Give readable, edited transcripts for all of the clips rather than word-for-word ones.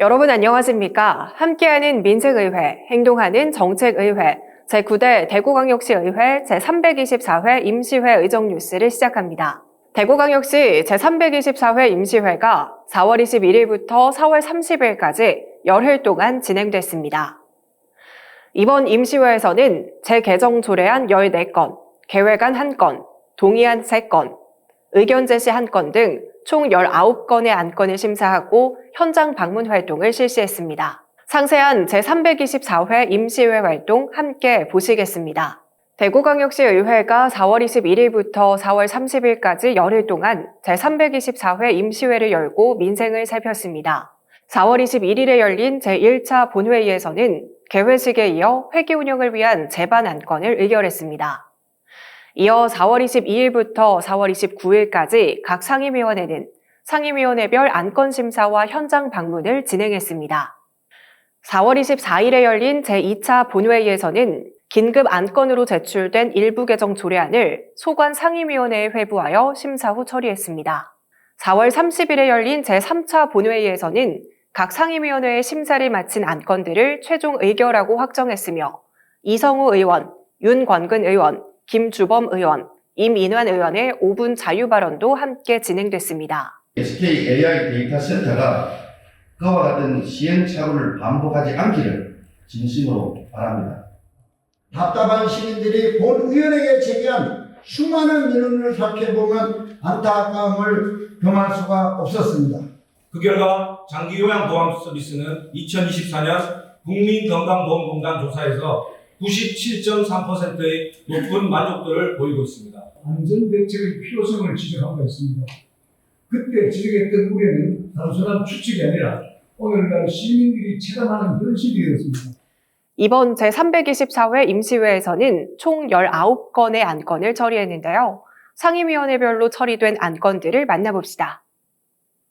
여러분 안녕하십니까? 함께하는 민생의회, 행동하는 정책의회, 제9대 대구광역시의회 제324회 임시회 의정 뉴스를 시작합니다. 대구광역시 제324회 임시회가 4월 21일부터 4월 30일까지 열흘 동안 진행됐습니다. 이번 임시회에서는 재개정 조례안 14건, 개회안 1건, 동의안 3건, 의견 제시 1건 등 총 19건의 안건을 심사하고 현장 방문 활동을 실시했습니다. 상세한 제324회 임시회 활동 함께 보시겠습니다. 대구광역시의회가 4월 21일부터 4월 30일까지 열흘 동안 제324회 임시회를 열고 민생을 살폈습니다. 4월 21일에 열린 제1차 본회의에서는 개회식에 이어 회기 운영을 위한 제반 안건을 의결했습니다. 이어 4월 22일부터 4월 29일까지 각 상임위원회는 상임위원회별 안건 심사와 현장 방문을 진행했습니다. 4월 24일에 열린 제2차 본회의에서는 긴급 안건으로 제출된 일부 개정 조례안을 소관 상임위원회에 회부하여 심사 후 처리했습니다. 4월 30일에 열린 제3차 본회의에서는 각 상임위원회의 심사를 마친 안건들을 최종 의결하고 확정했으며 이성우 의원, 윤권근 의원, 김주범 의원, 임인환 의원의 5분 자유 발언도 함께 진행됐습니다. SK AI 데이터 센터가 그와 같은 시행착오를 반복하지 않기를 진심으로 바랍니다. 답답한 시민들이 본위원에게 제기한 수많은 민원을 살펴보면 안타까움을 금할 수가 없었습니다. 그 결과 장기 요양 보험 서비스는 2024년 국민건강보험공단 조사에서 97.3%의 높은 만족도를 보이고 있습니다. 안전대책의 필요성을 지적한 바 있습니다. 그때 지적했던 우려는 단순한 추측이 아니라 오늘날 시민들이 체감하는 현실이 되었습니다. 이번 제324회 임시회에서는 총 19건의 안건을 처리했는데요. 상임위원회별로 처리된 안건들을 만나봅시다.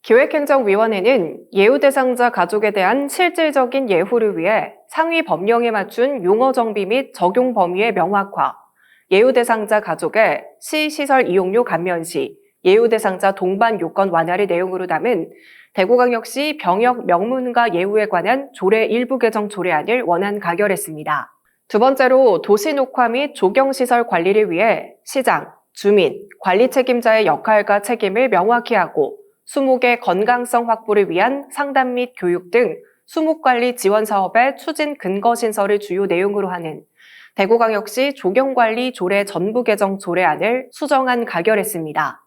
기획행정위원회는 예우 대상자 가족에 대한 실질적인 예후를 위해 상위 법령에 맞춘 용어 정비 및 적용 범위의 명확화, 예우 대상자 가족의 시시설 이용료 감면 시, 예우 대상자 동반 요건 완화를 내용으로 담은 대구광역시 병역 명문가 예우에 관한 조례 일부 개정 조례안을 원안 가결했습니다. 두 번째로 도시 녹화 및 조경시설 관리를 위해 시장, 주민, 관리 책임자의 역할과 책임을 명확히 하고 수목의 건강성 확보를 위한 상담 및 교육 등 수목관리 지원 사업의 추진 근거 신설을 주요 내용으로 하는 대구광역시 조경관리 조례 전부 개정 조례안을 수정안 가결했습니다.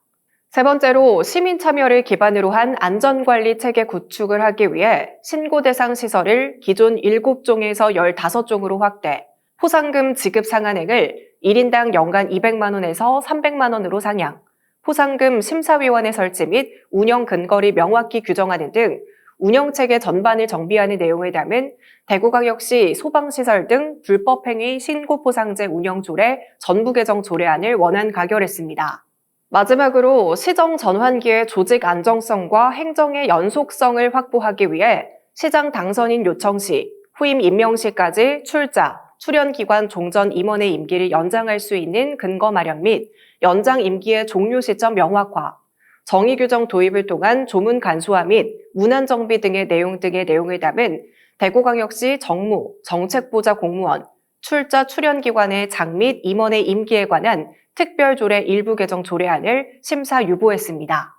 세 번째로 시민 참여를 기반으로 한 안전관리 체계 구축을 하기 위해 신고 대상 시설을 기존 7종에서 15종으로 확대, 포상금 지급 상한액을 1인당 연간 200만 원에서 300만 원으로 상향, 포상금 심사위원회 설치 및 운영 근거를 명확히 규정하는 등 운영체계 전반을 정비하는 내용을 담은 대구광역시 소방시설 등 불법행위 신고포상제 운영조례 전부 개정 조례안을 원안 가결했습니다. 마지막으로 시정 전환기의 조직 안정성과 행정의 연속성을 확보하기 위해 시장 당선인 요청 시, 후임 임명 시까지 출자, 출연기관 종전 임원의 임기를 연장할 수 있는 근거 마련 및 연장 임기의 종료 시점 명확화, 정의규정 도입을 통한 조문 간소화 및 문안 정비 등의 내용을 담은 대구광역시 정무, 정책보좌 공무원, 출자 출연기관의 장 및 임원의 임기에 관한 특별조례 일부 개정 조례안을 심사 유보했습니다.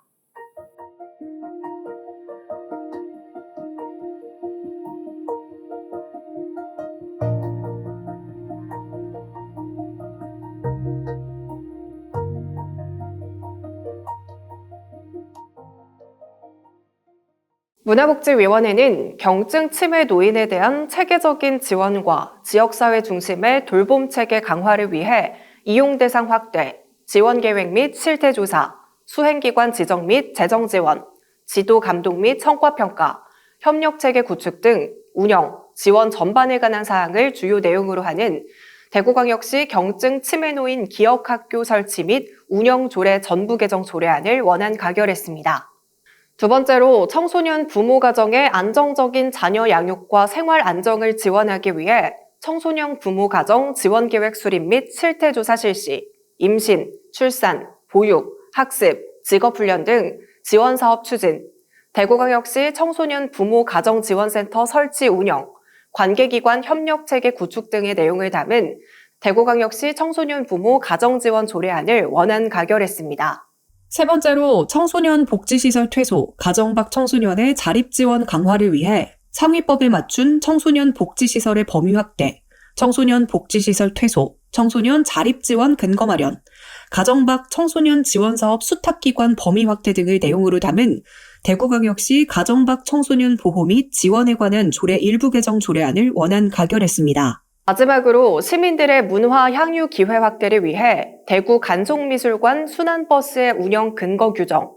문화복지위원회는 경증 치매 노인에 대한 체계적인 지원과 지역사회 중심의 돌봄 체계 강화를 위해 이용 대상 확대, 지원 계획 및 실태 조사, 수행기관 지정 및 재정 지원, 지도 감독 및 성과 평가, 협력 체계 구축 등 운영, 지원 전반에 관한 사항을 주요 내용으로 하는 대구광역시 경증 치매 노인 기억학교 설치 및 운영 조례 전부 개정 조례안을 원안 가결했습니다. 두 번째로 청소년 부모 가정의 안정적인 자녀 양육과 생활 안정을 지원하기 위해 청소년 부모 가정 지원 계획 수립 및 실태 조사 실시, 임신, 출산, 보육, 학습, 직업 훈련 등 지원 사업 추진, 대구광역시 청소년 부모 가정지원센터 설치 운영, 관계기관 협력체계 구축 등의 내용을 담은 대구광역시 청소년 부모 가정지원 조례안을 원안 가결했습니다. 세 번째로 청소년 복지시설 퇴소, 가정 밖 청소년의 자립지원 강화를 위해 상위법에 맞춘 청소년 복지시설의 범위 확대, 청소년 복지시설 퇴소, 청소년 자립지원 근거 마련, 가정 밖 청소년 지원사업 수탁기관 범위 확대 등을 내용으로 담은 대구광역시 가정 밖 청소년 보호 및 지원에 관한 조례 일부 개정 조례안을 원안 가결했습니다. 마지막으로 시민들의 문화 향유 기회 확대를 위해 대구 간송미술관 순환버스의 운영 근거 규정,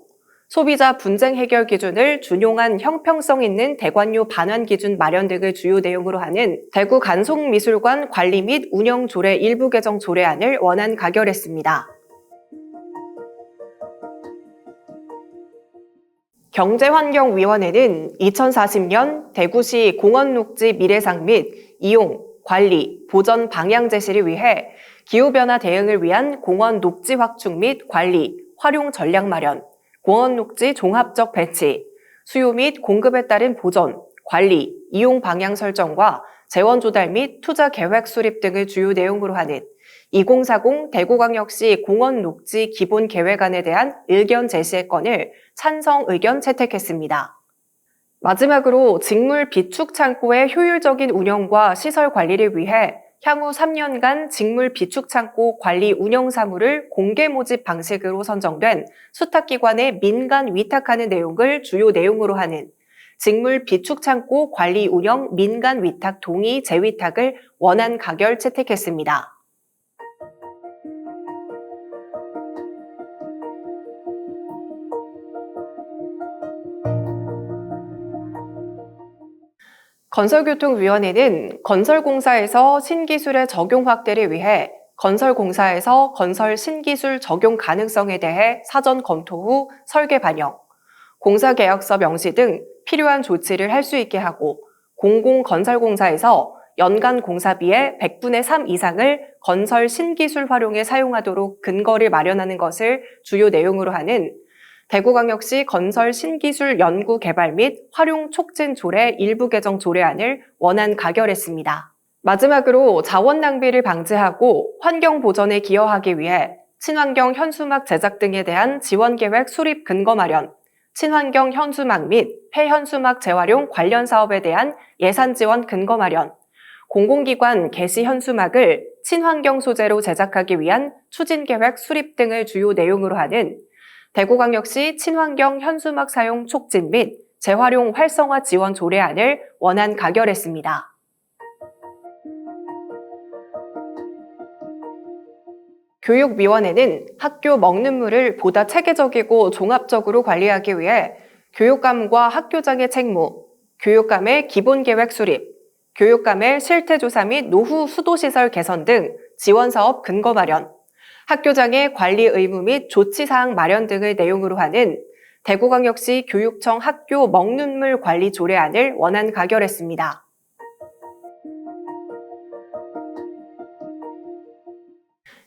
소비자 분쟁 해결 기준을 준용한 형평성 있는 대관료 반환 기준 마련 등을 주요 내용으로 하는 대구 간송미술관 관리 및 운영 조례 일부 개정 조례안을 원안 가결했습니다. 경제환경위원회는 2040년 대구시 공원녹지 미래상 및 이용, 관리, 보전 방향 제시를 위해 기후변화 대응을 위한 공원 녹지 확충 및 관리, 활용 전략 마련, 공원 녹지 종합적 배치, 수요 및 공급에 따른 보전, 관리, 이용 방향 설정과 재원 조달 및 투자 계획 수립 등을 주요 내용으로 하는 2040 대구광역시 공원 녹지 기본 계획안에 대한 의견 제시의 건을 찬성 의견 채택했습니다. 마지막으로 직물 비축 창고의 효율적인 운영과 시설 관리를 위해 향후 3년간 직물 비축 창고 관리 운영 사무를 공개 모집 방식으로 선정된 수탁기관에 민간 위탁하는 내용을 주요 내용으로 하는 직물 비축 창고 관리 운영 민간 위탁 동의 재위탁을 원안 가결 채택했습니다. 건설교통위원회는 건설공사에서 신기술의 적용 확대를 위해 건설공사에서 건설 신기술 적용 가능성에 대해 사전 검토 후 설계 반영, 공사계약서 명시 등 필요한 조치를 할 수 있게 하고 공공건설공사에서 연간 공사비의 100분의 3 이상을 건설 신기술 활용에 사용하도록 근거를 마련하는 것을 주요 내용으로 하는 대구광역시 건설 신기술 연구 개발 및 활용 촉진 조례 일부 개정 조례안을 원안 가결했습니다. 마지막으로 자원 낭비를 방지하고 환경 보전에 기여하기 위해 친환경 현수막 제작 등에 대한 지원 계획 수립 근거 마련, 친환경 현수막 및 폐현수막 재활용 관련 사업에 대한 예산 지원 근거 마련, 공공기관 게시 현수막을 친환경 소재로 제작하기 위한 추진 계획 수립 등을 주요 내용으로 하는 대구광역시 친환경 현수막 사용 촉진 및 재활용 활성화 지원 조례안을 원안 가결했습니다. 교육위원회는 학교 먹는 물을 보다 체계적이고 종합적으로 관리하기 위해 교육감과 학교장의 책무, 교육감의 기본계획 수립, 교육감의 실태조사 및 노후 수도시설 개선 등 지원사업 근거 마련, 학교장의 관리 의무 및 조치사항 마련 등의 내용으로 하는 대구광역시 교육청 학교 먹는 물 관리 조례안을 원안 가결했습니다.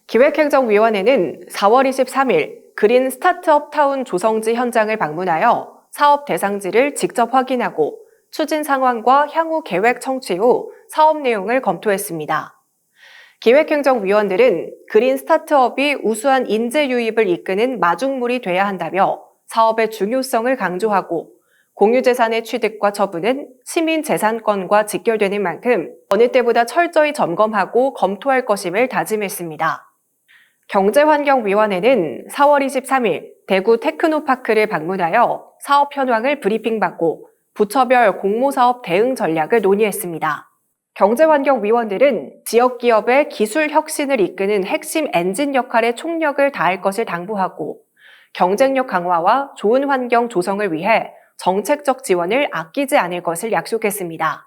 기획행정위원회는 4월 23일 그린 스타트업 타운 조성지 현장을 방문하여 사업 대상지를 직접 확인하고 추진 상황과 향후 계획 청취 후 사업 내용을 검토했습니다. 기획행정위원들은 그린 스타트업이 우수한 인재 유입을 이끄는 마중물이 돼야 한다며 사업의 중요성을 강조하고 공유재산의 취득과 처분은 시민재산권과 직결되는 만큼 어느 때보다 철저히 점검하고 검토할 것임을 다짐했습니다. 경제환경위원회는 4월 23일 대구 테크노파크를 방문하여 사업 현황을 브리핑받고 부처별 공모사업 대응 전략을 논의했습니다. 경제환경위원들은 지역기업의 기술 혁신을 이끄는 핵심 엔진 역할에 총력을 다할 것을 당부하고 경쟁력 강화와 좋은 환경 조성을 위해 정책적 지원을 아끼지 않을 것을 약속했습니다.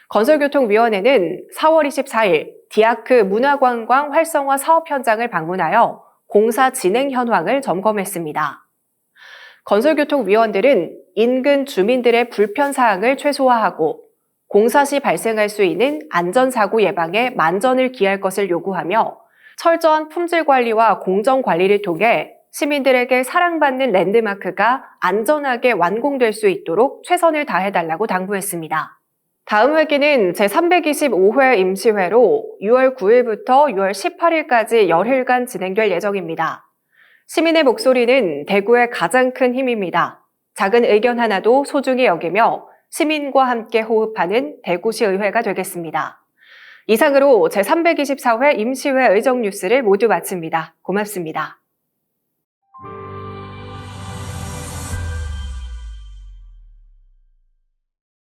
건설교통위원회는 4월 24일 디아크 문화관광 활성화 사업 현장을 방문하여 공사 진행 현황을 점검했습니다. 건설교통위원들은 인근 주민들의 불편 사항을 최소화하고 공사 시 발생할 수 있는 안전사고 예방에 만전을 기할 것을 요구하며 철저한 품질 관리와 공정 관리를 통해 시민들에게 사랑받는 랜드마크가 안전하게 완공될 수 있도록 최선을 다해달라고 당부했습니다. 다음 회기는 제325회 임시회로 6월 9일부터 6월 18일까지 열흘간 진행될 예정입니다. 시민의 목소리는 대구의 가장 큰 힘입니다. 작은 의견 하나도 소중히 여기며 시민과 함께 호흡하는 대구시 의회가 되겠습니다. 이상으로 제324회 임시회 의정뉴스를 모두 마칩니다. 고맙습니다.